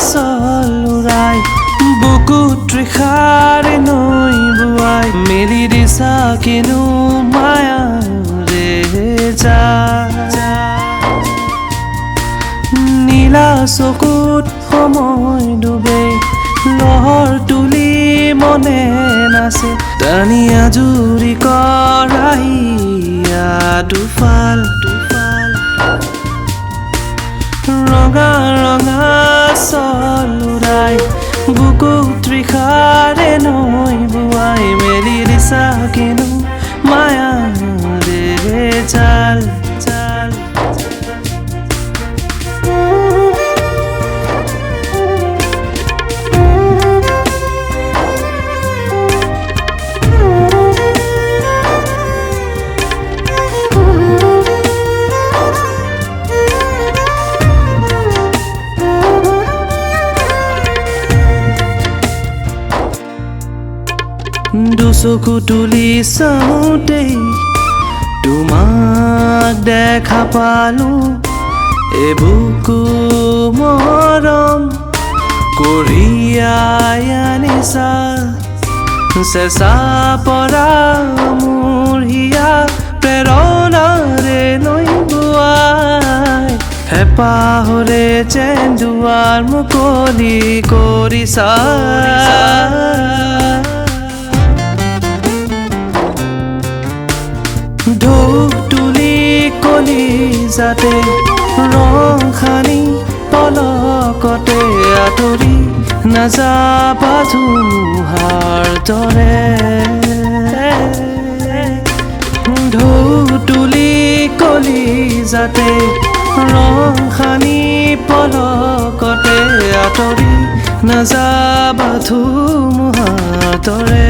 চলুৰাই বুকুত তৃষাৰে নৈ বোৱাই মেলি দিছা কিনো মায়াৰে নীলা চকুত সময় ডুবে লহৰ তুলি মনে নাচে টানি আজুৰি কৰাহিয়া দুফাল ৰঙা ৰঙা চলুৰাই বুকুত তৃষাৰে নৈ বোৱাই মেলি দিছা কিনো মায়াৰে জাল দুচকু তুলি চাওঁতেই তোমাক দেখা পালো এবুকু মৰম কঢ়িয়াই আনিছা চেঁচা পৰা মোৰ হিয়া প্ৰেৰণাৰে নৈ বোৱাই হেঁপাহৰে যেন দুৱাৰ মুকলি কৰিছা ঢৌ তুলি কলি যাতে ৰং খানি পলকতে আঁতৰি নাযাবা ধুমুহাৰ দৰে ঢৌ তুলি কলি যাতে ৰং খানি পলকতে আঁতৰি নাযাবা ধুমুহাৰ দৰে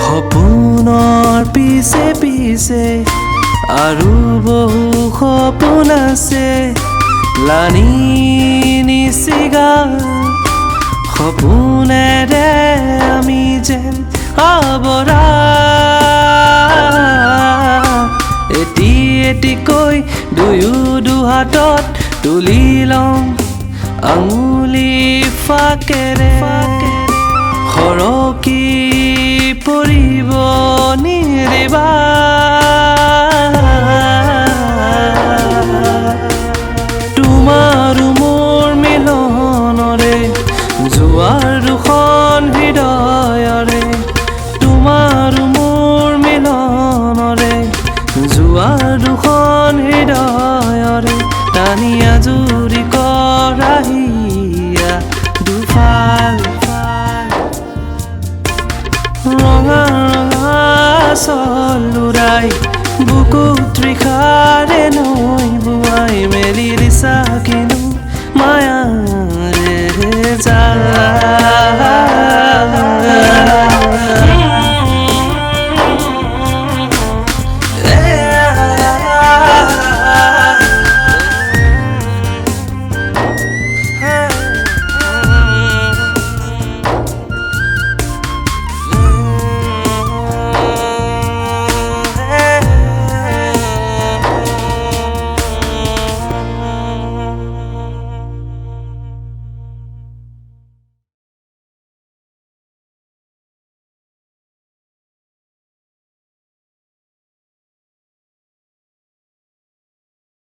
সপোনৰ পিছে পিছে আৰু বহু সপোন আছে লানি নিচিগা সপোনেৰে আমি যেন আৱৰা এটি এটিকৈ দুয়ো দুহাতত তুলি লওঁ আঙুলি ফাকেৰে সৰকি পৰিব নিৰিবা তোমাৰ মোৰ মিলনৰে যোৱাৰ দুখন হৃদয়ৰে তোমাৰ মোৰ মিলনৰে যোৱাৰ দুখন হৃদয়ৰে টানি আজুৰি কৰাহিয়া দুফাল ৰঙা ৰঙা চলুৰাই বুকুত তৃষাৰে নৈ বোৱাই মেলি দিছা কিনো